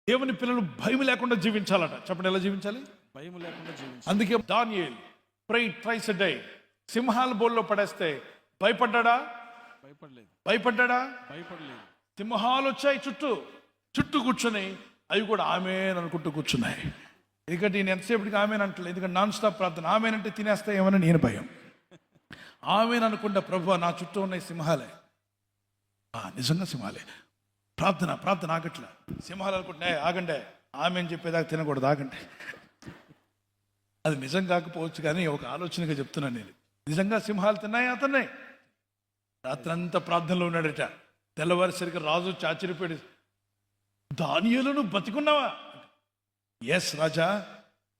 దేవుని పిల్లలు భయం లేకుండా జీవించాలట. చెప్పండి, ఎలా జీవించాలి? భయం లేకుండా జీవించాలి. అందుకే దానియేల్ ప్రేయ్ ట్రైస్ ఎ డే. సింహాల బోల్లో పడేస్తే భయపడ్డా? భయపడలేదు. సింహాలు వచ్చాయి చుట్టూ కూర్చొని అవి కూడా ఆమేన్ అనుకుంటూ కూర్చున్నాయి. ఎందుకంటే నేను ఎంతసేపటికి ఆమేన్ అంటలేదు, ఎందుకంటే నాన్ స్టాప్ ప్రార్థన. ఆమేన్ అంటే తినేస్తాయేమని నేను భయం. ఆమేన్ అనుకుంటా, ప్రభువా నా చుట్టూ ఉన్నాయి సింహాలే. నిజంగా సింహాలే. ప్రార్థన ఆగట్లా. సింహాలు అనుకుంటున్నాయి, ఆగండి, ఆమేన్ చెప్పేదాకా తినకూడదు, ఆగండి. అది నిజం కాకపోవచ్చు, కానీ ఒక ఆలోచనగా చెప్తున్నాను నేను. నిజంగా సింహాలు తిన్నాయి అతన్నే. రాత్రంతా ప్రార్థనలో ఉన్నాడట. తెల్లవారిసరికి రాజు ఆశ్చర్యపోయాడు, దానియేలును బతికున్నావా? ఎస్ రాజా,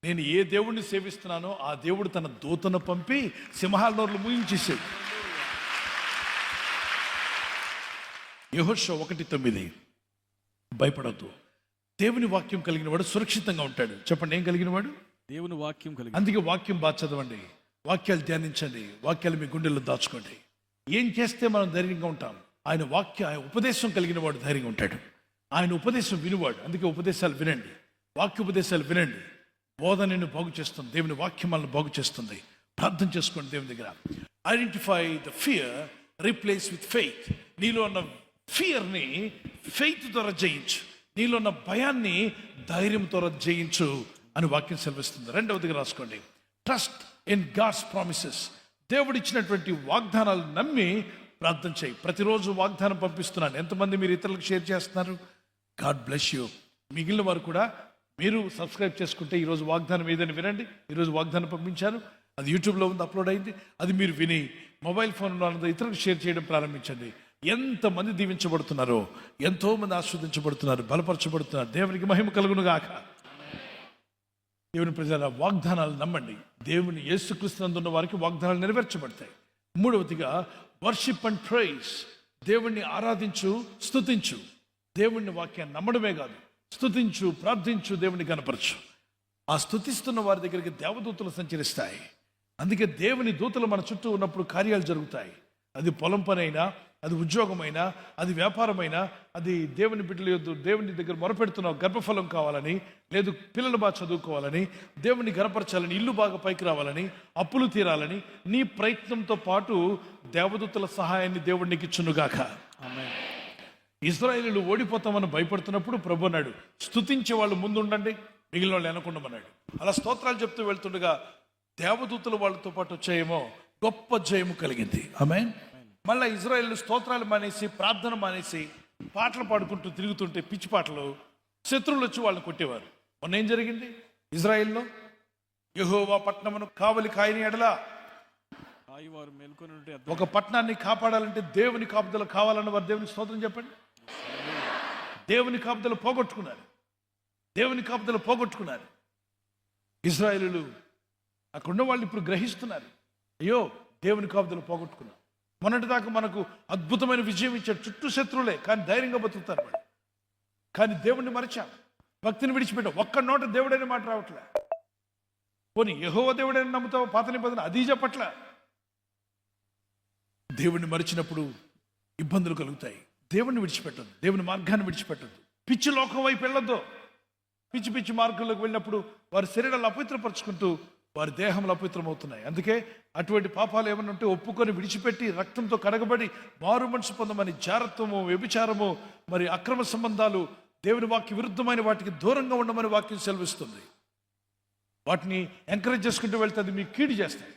నేను ఏ దేవుడిని సేవిస్తున్నానో ఆ దేవుడు తన దూతను పంపి సింహాల నోర్లు మూయించేసాడు. యెహోషువ 1:9. భయపడద్దు, దేవుని వాక్యం కలిగిన వాడు సురక్షితంగా ఉంటాడు. చెప్పండి, ఏం కలిగిన వాడు? దేవుని వాక్యం కలిగి. అందుకే వాక్యం బాగా చదవండి, వాక్యాలు ధ్యానించండి, వాక్యాలు మీ గుండెల్లో దాచుకోండి. ఏం చేస్తే మనం ధైర్యంగా ఉంటాం? ఆయన ఉపదేశం కలిగిన వాడు ధైర్యంగా ఉంటాడు. ఆయన ఉపదేశం వినువాడు. అందుకే ఉపదేశాలు వినండి, వాక్యోపదేశాలు వినండి. బోధ నిన్ను బాగు చేస్తుంది, దేవుని వాక్యం మనల్ని బాగు చేస్తుంది. ప్రార్థన చేసుకోండి దేవుని దగ్గర. Identify the fear, replace with faith. నీలో ఉన్న ఫియర్ని ఫెయిత్ ద్వారా జయించు, నీలో ఉన్న భయాన్ని ధైర్యం ద్వారా జయించు అని వాక్యం సెలవిస్తుంది. రెండవదిగా రాసుకోండి, ట్రస్ట్ ఇన్ గాడ్స్ ప్రామిసెస్. దేవుడిచ్చినటువంటి వాగ్దానాలు నమ్మి ప్రార్థన చేయి. ప్రతిరోజు వాగ్దానం పంపిస్తున్నాను. ఎంతమంది మీరు ఇతరులకు షేర్ చేస్తున్నారు? God bless you. మిగిలిన వారు కూడా మీరు సబ్స్క్రైబ్ చేసుకుంటే ఈరోజు వాగ్దానం ఏదని వినండి. ఈరోజు వాగ్దానం పంపించాను, అది యూట్యూబ్లో ఉంది, అప్లోడ్ అయింది. అది మీరు విని మొబైల్ ఫోన్లో ఇతరులకు షేర్ చేయడం ప్రారంభించండి. ఎంతమంది దీవించబడుతున్నారో, ఎంతోమంది ఆస్వాదించబడుతున్నారు, బలపరచబడుతున్నారు. దేవునికి మహిమ కలుగును గాక. దేవుని ప్రజల వాగ్దానాలు నమ్మండి. దేవుని యేసుక్రీస్తునందున్న వారికి వాగ్దానాలు నెరవేర్చబడతాయి. మూడవదిగా వర్షిప్ అండ్ ప్రైజ్. దేవుణ్ణి ఆరాధించు, స్తుతించు. దేవుణ్ణి వాక్యాన్ని నమ్మడమే కాదు, స్తుతించు, ప్రార్థించు, దేవుని కనపరచు. ఆ స్తుతిస్తున్న వారి దగ్గరికి దేవదూతలు సంచరిస్తాయి. అందుకే దేవుని దూతలు మన చుట్టూ ఉన్నప్పుడు కార్యాలు జరుగుతాయి. అది పొలం పనైనా, అది ఉద్యోగమైనా, అది వ్యాపారమైనా, అది దేవుని బిడ్డల యొద్ద దేవుని దగ్గర మొరపెడుతున్నావు, గర్భఫలం కావాలని, లేదు పిల్లలు బాగా చదువుకోవాలని, దేవుని గనపరచాలని, ఇల్లు బాగా పైకి రావాలని, అప్పులు తీరాలని, నీ ప్రయత్నంతో పాటు దేవదూతల సహాయాన్ని దేవుడు నీకు ఇచ్చునుగాక. ఆమేన్. ఇశ్రాయేలీయులు ఓడిపోతామని భయపడుతున్నప్పుడు ప్రభు అన్నాడు, స్తుతించే వాళ్ళు ముందు ఉండండి, మిగిలిన వాళ్ళు వెనకుండమన్నాడు. అలా స్తోత్రాలు చెప్తూ వెళ్తుండగా దేవదూతలు వాళ్ళతో పాటు వచ్చాయేమో, గొప్ప జయము కలిగింది. ఆమేన్. మళ్ళీ ఇశ్రాయేలు స్తోత్రాలు మానేసి, ప్రార్థన మానేసి, పాటలు పాడుకుంటూ తిరుగుతుంటే, పిచ్చి పాటలు, శత్రువులు వచ్చి వాళ్ళని కొట్టేవారు. మొన్న ఏం జరిగింది ఇశ్రాయేల్లో? యెహోవా పట్టణమును కావలి కాయని ఎడల. ఒక పట్టణాన్ని కాపాడాలంటే దేవుని కాపుదల కావాలన్న వారు దేవుని స్తోత్రం చెప్పండి. దేవుని కాపుదల పోగొట్టుకున్నారు. ఇశ్రాయేలీయులు అక్కడున్న వాళ్ళు ఇప్పుడు గ్రహిస్తున్నారు, అయ్యో దేవుని కాపుదల పోగొట్టుకున్నారు. మొన్నటిదాకా మనకు అద్భుతమైన విజయం ఇచ్చాడు, చుట్టూ శత్రువులే, కానీ ధైర్యంగా బతుకుతారు వాళ్ళు. కానీ దేవుణ్ణి మరిచాం, భక్తిని విడిచిపెట్టాం. ఒక్క నోట దేవుడైన మాట రావట్లే. పోనీ యెహోవా దేవుడైన నమ్ముతావు, పాత నిబంధన అది చెప్పట్లే. దేవుణ్ణి మరిచినప్పుడు ఇబ్బందులు కలుగుతాయి. దేవుణ్ణి విడిచిపెట్టద్దు, దేవుని మార్గాన్ని విడిచిపెట్టద్దు. పిచ్చి లోకం వైపు వెళ్ళొద్దు. పిచ్చి మార్గంలోకి వెళ్ళినప్పుడు వారి శరీరాలు అపవిత్రపరుచుకుంటూ వారి దేహంలో అపవిత్రమవుతున్నాయి. అందుకే అటువంటి పాపాలు ఏమన్నా ఉంటే ఒప్పుకొని విడిచిపెట్టి రక్తంతో కడగబడి మారు మనసు పొందమని, జారత్వము, వ్యభిచారము, మరి అక్రమ సంబంధాలు, దేవుని వాక్య విరుద్ధమైన వాటికి దూరంగా ఉండమని వాక్యం సెలవిస్తుంది. వాటిని ఎంకరేజ్ చేసుకుంటూ వెళ్తే అది మీకు కీడు చేస్తాయి,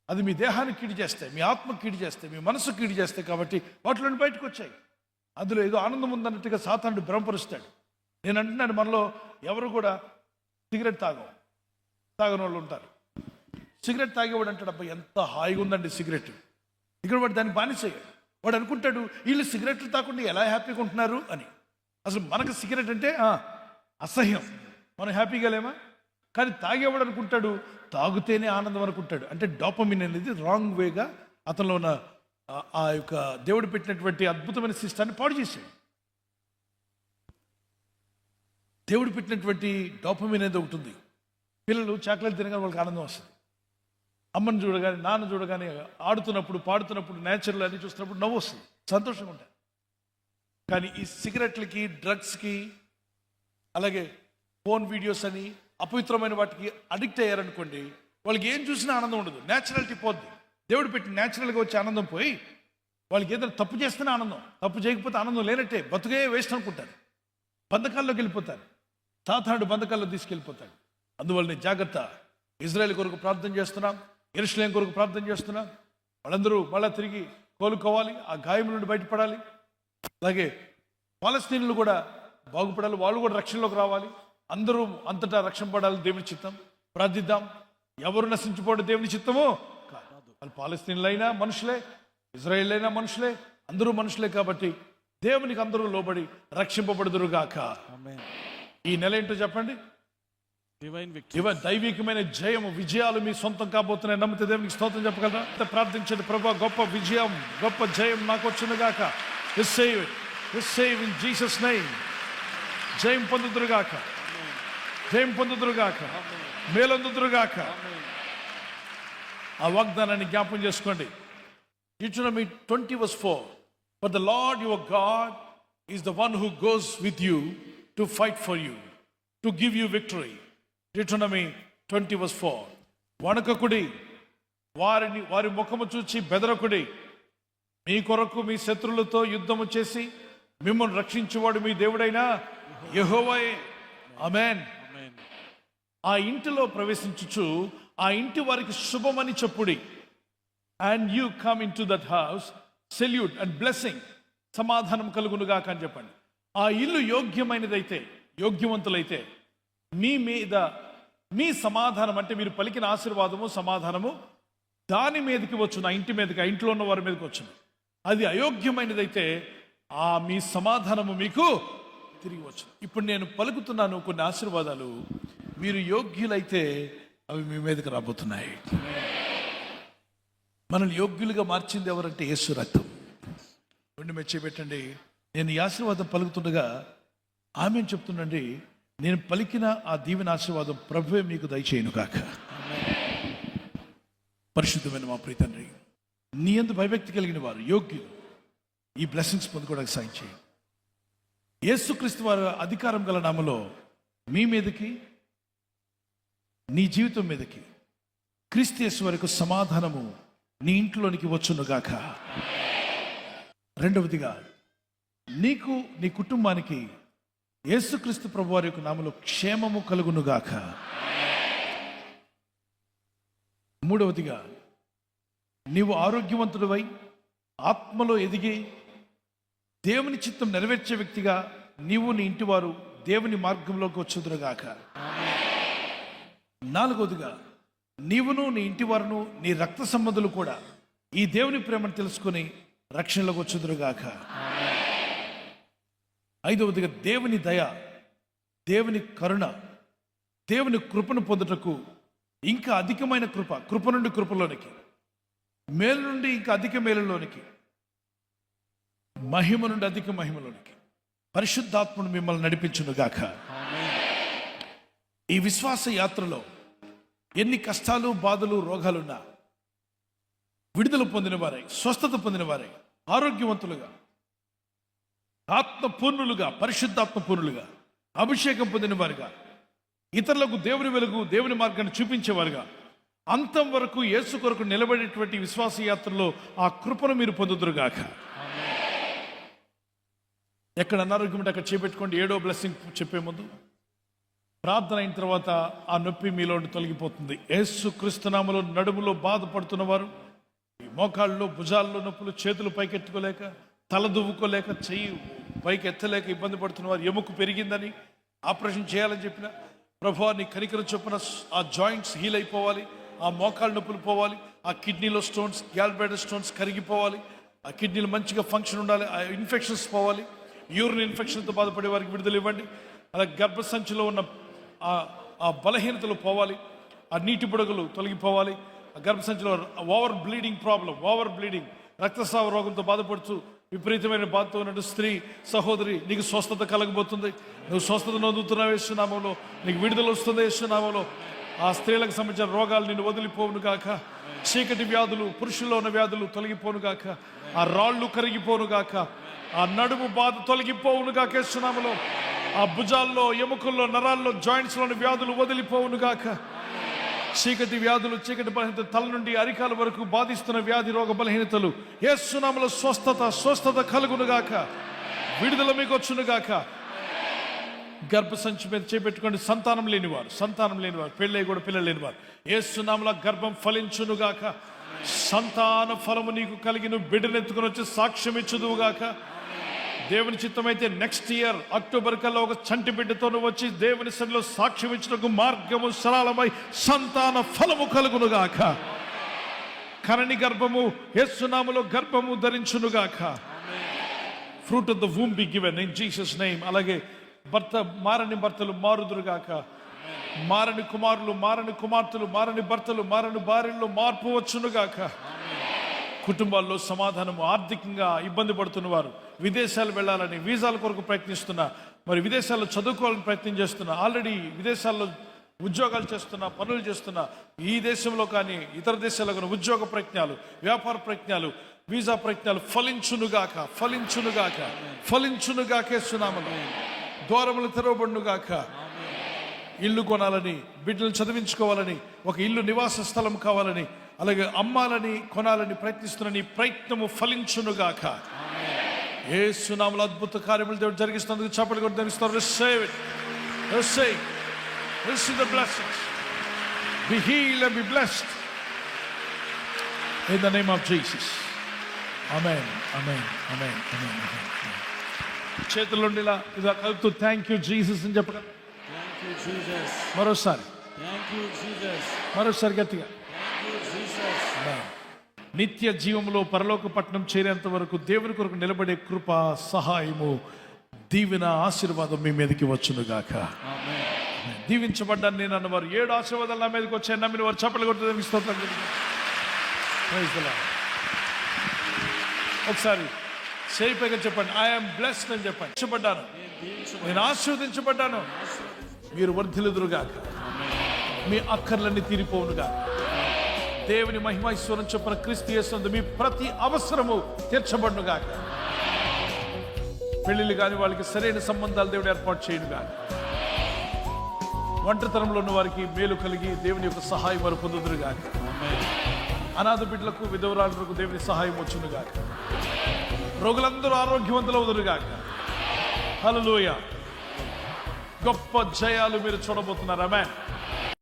అది మీ దేహానికి కీడు చేస్తాయి, మీ ఆత్మకు కీడు చేస్తాయి, మీ మనసు కీడు చేస్తాయి. కాబట్టి వాటిలోని బయటకు వచ్చాయి. అందులో ఏదో ఆనందం ఉందన్నట్టుగా సాతానుడు భ్రమపరుస్తాడు. నేను అంటున్నాను, మనలో ఎవరు కూడా సిగరెట్ తాగని వాళ్ళు ఉంటారు. సిగరెట్ తాగేవాడు అంటాడు, అబ్బా ఎంత హాయిగా ఉందండి సిగరెట్. ఇక్కడ వాడు దాన్ని బానిసయ్యాడు. వాడు అనుకుంటాడు, వీళ్ళు సిగరెట్లు తాకుండా ఎలా హ్యాపీగా ఉంటున్నారు అని. అసలు మనకు సిగరెట్ అంటే అసహ్యం, మనం హ్యాపీగా లేమా? కానీ తాగేవాడు అనుకుంటాడు తాగుతేనే ఆనందం అనుకుంటాడు. అంటే డోపమిన్ అనేది రాంగ్ వేగా అతనిలో ఉన్న ఆ యొక్క దేవుడు పెట్టినటువంటి అద్భుతమైన సిస్టాన్ని పాడు చేశాడు. దేవుడు పెట్టినటువంటి డోపమిన్ అనేది ఒకటి ఉంది. పిల్లలు చాక్లెట్ తినగానే వాళ్ళకి ఆనందం వస్తుంది. అమ్మని చూడగానే, నాన్న చూడగానే, ఆడుతున్నప్పుడు, పాడుతున్నప్పుడు, నేచురల్ అన్ని చూస్తున్నప్పుడు నవ్వు వస్తుంది, సంతోషంగా ఉంటాయి. కానీ ఈ సిగరెట్లకి, డ్రగ్స్కి, అలాగే ఫోన్ వీడియోస్ అని అపవిత్రమైన వాటికి అడిక్ట్ అయ్యారనుకోండి, వాళ్ళకి ఏం చూసినా ఆనందం ఉండదు, న్యాచురాలిటీ పోద్ది. దేవుడు పెట్టి న్యాచురల్గా వచ్చే ఆనందం పోయి వాళ్ళకి ఏదైనా తప్పు చేస్తేనే ఆనందం, తప్పు చేయకపోతే ఆనందం లేనట్టే, బతుకే వేస్ట్ అనుకుంటారు, బంధకాల్లోకి వెళ్ళిపోతారు, సాధారణ బంధకాల్లో తీసుకెళ్ళిపోతాడు. అందువల్లనే జాగ్రత్త. ఇజ్రాయెల్ కొరకు ప్రార్థన చేస్తున్నాం, యెరూషలేం కొరకు ప్రార్థన చేస్తున్నాం. వాళ్ళందరూ మళ్ళా తిరిగి కోలుకోవాలి, ఆ గాయం నుండి బయటపడాలి. అలాగే పాలస్తీనులు కూడా బాగుపడాలి, వాళ్ళు కూడా రక్షణలోకి రావాలి. అందరూ అంతటా రక్షణ పడాలి, దేవుని చిత్తం. ప్రార్థిద్దాం. ఎవరు నశించిపోవడం దేవుని చిత్తమో కాదు. వాళ్ళు పాలస్తీనులైనా మనుషులే, ఇజ్రాయేల్ అయినా మనుషులే, అందరూ మనుషులే. కాబట్టి దేవునికి అందరూ లోబడి రక్షింపబడుదురుగాక. ఆమేన్. ఈ నెల ఏంటో చెప్పండి. డివైన్ విక్టరీ, దైవికమైన జయము, విజయాలు మీ సొంతం కాబోతున్నాయి. నమ్మితే దేవునికి స్తోత్రం చెప్పగలరా? ప్రార్థించండి. ప్రభా, గొప్ప విజయం, గొప్ప జయం నాకు వచ్చునుగాక. Receive in Jesus name. జయం పొందుదురుగాక, జయం పొందుదురుగాక, మేలొందుదురుగాక. ఆ వాగ్దానాన్ని జ్ఞాపం చేసుకోండి. Deuteronomy 20:4. But the Lord your God is the one who goes with you to fight for you, to give you victory. Deuteronomy 20:4. వణకకుడి, వారి ముఖము చూచి బెదరకుడి. మీ కొరకు మీ శత్రులతో యుద్ధము చేసి మిమ్మల్ని రక్షించేవాడు మీ దేవుడైన యెహోవాయే. ఆమేన్. ఆమేన్. ఆ ఇంటిలో ప్రవేశించుచు ఆ ఇంటి వారికి శుభమని చెప్పుడి. And you come into that house, salute and blessing. సమాధానం కలుగునుగాక అని చెప్పండి. ఆ ఇల్లు యోగ్యమైనదైతే, యోగ్యవంతులైతే మీ మీద మీ సమాధానం, అంటే మీరు పలికిన ఆశీర్వాదము, సమాధానము దాని మీదకి వచ్చును, ఆ ఇంటి మీదకి, ఆ ఇంట్లో ఉన్న వారి మీదకి వచ్చును. అది అయోగ్యమైనదైతే ఆ మీ సమాధానము మీకు తిరిగి వచ్చు. ఇప్పుడు నేను పలుకుతున్నాను కొన్ని ఆశీర్వాదాలు, మీరు యోగ్యులైతే అవి మీ మీదకి రాబోతున్నాయి. మనల్ని యోగ్యులుగా మార్చింది ఎవరంటే యేసు రక్తం. రెండు మెచ్చి పెట్టండి. నేను ఈ ఆశీర్వాదం పలుకుతుండగా ఆమె చెప్తుండండి, నేను పలికిన ఆ దీవెన ఆశీర్వాదం ప్రభువే మీకు దయచేయును కాక. పరిశుద్ధమైన మా ప్రియ తండ్రి, నీ యందు భయభక్తి కలిగిన వారు యోగ్యులు ఈ బ్లెస్సింగ్స్ పొందుకోవడానికి సాయం చేయి. యేసుక్రీస్తు వారి అధికారం గల నామలో మీ మీదకి, నీ జీవితం మీదకి క్రీస్తు యేసు వరకు సమాధానము నీ ఇంట్లోనికి వచ్చునుగాక. రెండవదిగా నీకు, నీ కుటుంబానికి యేసుక్రీస్తు ప్రభు వారి యొక్క నామలో క్షేమము కలుగునుగాక. మూడవదిగా నీవు ఆరోగ్యవంతుడివై ఆత్మలో ఎదిగి దేవుని చిత్తం నెరవేర్చే వ్యక్తిగా నీవు, నీ ఇంటి వారు దేవుని మార్గంలోకి వచ్చుదురుగాక. నాలుగవదిగా నీవును, నీ ఇంటి వారును, నీ రక్త సంబంధులు కూడా ఈ దేవుని ప్రేమను తెలుసుకొని రక్షణలోకి వచ్చుదురుగాక. ఐదవదిగా దేవుని దయ, దేవుని కరుణ, దేవుని కృపను పొందుటకు ఇంకా అధికమైన కృప నుండి కృపలోనికి, మేలు నుండి ఇంకా అధిక మేలులోనికి, మహిమ నుండి అధిక మహిమలోనికి పరిశుద్ధాత్మను మిమ్మల్ని నడిపించునుగాక. ఈ విశ్వాస యాత్రలో ఎన్ని కష్టాలు, బాధలు, రోగాలున్నా విడుదల పొందిన వారై, స్వస్థత పొందిన వారై, ఆరోగ్యవంతులుగా, ఆత్మపూర్ణులుగా, పరిశుద్ధాత్మ పూర్ణులుగా, అభిషేకం పొందిన వారుగా, ఇతరులకు దేవుని వెలుగు, దేవుని మార్గాన్ని చూపించేవారుగా, అంతం వరకు యేసు కొరకు నిలబడేటువంటి విశ్వాస యాత్రలో ఆ కృపను మీరు పొందుదురుగాక. ఎక్కడ అనారోగ్యం ఉంటే అక్కడ చేపెట్టుకోండి. 7వ బ్లెస్సింగ్ చెప్పే ముందు ప్రార్థన అయిన తర్వాత ఆ నొప్పి మీలో తొలగిపోతుంది. యేసు క్రీస్తు నామములో నడుములో బాధపడుతున్న వారు, మోకాళ్ళలో, భుజాల్లో నొప్పులు, చేతులు పైకెత్తుకోలేక, తల దువ్వుకోలేక, చెయ్యి పైకి ఎత్తలేక ఇబ్బంది పడుతున్న వారు, ఎముక పెరిగిందని ఆపరేషన్ చేయాలని చెప్పిన ప్రభువా నీ కనికరం చొప్పున ఆ జాయింట్స్ హీల్ అయిపోవాలి, ఆ మోకాళ్ళ నొప్పులు పోవాలి, ఆ కిడ్నీలో స్టోన్స్, గ్యాల్బ్లాడర్ స్టోన్స్ కరిగిపోవాలి, ఆ కిడ్నీలు మంచిగా ఫంక్షన్ ఉండాలి, ఆ ఇన్ఫెక్షన్స్ పోవాలి, యూరిన్ ఇన్ఫెక్షన్తో బాధపడే వారికి విడుదల ఇవ్వండి. అలా గర్భసంచిలో ఉన్న ఆ బలహీనతలు పోవాలి, ఆ నీటి బుడగలు తొలగిపోవాలి, ఆ గర్భసంచిలో over bleeding problem, over bleeding, రక్తస్రావ రోగంతో బాధపడుతూ విపరీతమైన బాధతో ఉన్న స్త్రీ సహోదరి, నీకు స్వస్థత కలగబోతుంది. నువ్వు స్వస్థత నొందుతున్నావు యేసునామములో, నీకు విడుదల వస్తుంది యేసునామములో. ఆ స్త్రీలకు సంబంధించిన రోగాలు నిన్ను వదిలిపోవును గాక, చీకటి వ్యాధులు, పురుషుల్లో ఉన్న వ్యాధులు తొలగిపోను గాక, ఆ రాళ్ళు కరిగిపోను గాక, ఆ నడుము బాధ తొలగిపోవును గాక యేసునామములో. ఆ భుజాల్లో, ఎముకల్లో, నరాల్లో, జాయింట్స్ లోని వ్యాధులు వదిలిపోవును గాక. చీకటి వ్యాధులు, చీకటి బలహీనత, తల నుండి అరికాల వరకు బాధిస్తున్న వ్యాధి రోగ బలహీనతలు యేసు నామములో స్వస్థత కలుగును గాక. విడుదల మీకు వచ్చును గాక. గర్భసంచి మీద చేపెట్టుకోండి. సంతానం లేనివారు, పెళ్ళై కూడా పిల్లలు లేనివారు యేసు నామములో గర్భం ఫలించును గాక. సంతాన ఫలము నీకు కలిగి నువ్వు బిడ్డనెత్తుకుని వచ్చి సాక్ష్యం ఇచ్చుదువు గాక. దేవుని చిత్తమైతే నెక్స్ట్ ఇయర్ అక్టోబర్ కల్లా ఒక చంటి బిడ్డతో నువ్వు వచ్చి దేవుని సన్నిధిలో సాక్ష్యం ఇచ్చుటకు మార్గము సరళమై సంతాన ఫలము కలుగునుగాక. కరణి గర్భము యేసు నామములో గర్భము ధరించునుగాక. Fruit of the womb be given in Jesus name. అలాగే మారని భర్తలు మారుదురుగాక. మారని కుమారులు, మారని కుమార్తెలు, మారని భర్తలు, మారని భార్యల్లో మార్పు వచ్చునుగాక. కుటుంబాల్లో సమాధానము. ఆర్థికంగా ఇబ్బంది పడుతున్న వారు, విదేశాలు వెళ్ళాలని వీసాల కొరకు ప్రయత్నిస్తున్నా, మరి విదేశాల్లో చదువుకోవాలని ప్రయత్నం చేస్తున్నా, ఆల్రెడీ విదేశాల్లో ఉద్యోగాలు చేస్తున్నా, పనులు చేస్తున్నా, ఈ దేశంలో కానీ ఇతర దేశాల్లో కానీ ఉద్యోగ ప్రయత్నాలు, వ్యాపార ప్రయత్నాలు, వీసా ప్రయత్నాలు ఫలించునుగాక. యేసునామములో ద్వారములు తెరవబడునుగాక. ఇల్లు కొనాలని, బిడ్డలు చదివించుకోవాలని, ఒక ఇల్లు నివాస స్థలం కావాలని, అలాగే అమ్మాలని, కొనాలని ప్రయత్నిస్తున్న నీ ప్రయత్నము ఫలించునుగాక. యేసు నామములో అద్భుత కార్యములు దేవుడు జరిగిస్తున్నందుకు చప్పట్లు కొట్టి ధరిస్తారు. Receive the blessings. Be healed and be blessed in the name of Jesus. Amen. చేతుల్లో ఇలా ఇలా కలుపుతూ థ్యాంక్ యూ జీసస్ అని చెప్పగలరు. మరోసారి గట్టిగా నిత్య జీవంలో పరలోక పట్టణం చేరేంత వరకు దేవుని కొరకు నిలబడే కృప, సహాయము, దీవెన, ఆశీర్వాదం మీ మీదకి వచ్చునుగాక. దీవించబడ్డాను నేను అన్నవారు 7 ఆశీర్వాదాలు నా మీదకి వచ్చాయి. నమ్మిన వారు చప్పట్లు కొట్టి స్తోత్రం. ఒకసారి చేయిపైగా చెప్పండి, ఐఎమ్ బ్లెస్డ్ అని చెప్పండి. నేను ఆశీర్వదించబడ్డాను. మీరు వర్ధిల్లుదురుగాక. మీ అక్కర్లన్నీ తీరిపోవునుగా. దేవుని మహిమైశ్వరం చొప్పున క్రీస్తు యేసునందు మీ ప్రతి అవసరము తీర్చబడునుగాక. పెళ్లిళ్ళు కాని వాళ్ళకి సరైన సంబంధాలు దేవుడు ఏర్పాటు చేయునుగా. ఒంటరితనంలో ఉన్న వారికి మేలు కలిగి దేవుని యొక్క సహాయం వారు పొందుదురుగాక. అనాథ బిడ్డలకు, విధవరాలకు దేవుని సహాయం వచ్చునుగాక. రోగులందరూ ఆరోగ్యవంతులు అవుదురుగాక. హల్లెలూయా. గొప్ప జయాలు మీరు చూడబోతున్నారు. ఆమేన్.